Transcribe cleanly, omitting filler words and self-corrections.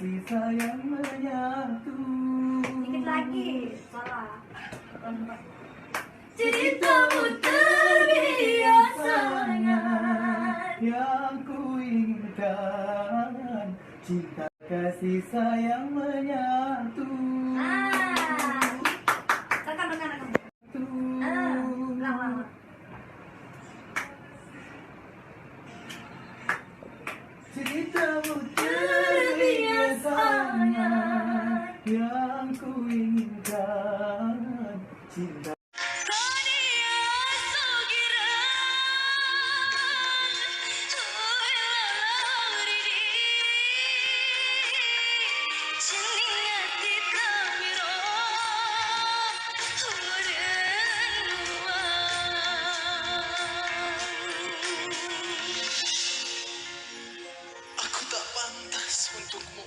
kasih sayang menyatu. Dikit lagi. Salah. Ceritamu terbiasanya yang ku inginkan, cinta kasih sayang menyatu. Rekam. Ceritamu terbiasanya yang ku inginkan, cinta. Aku tak pantas untukmu.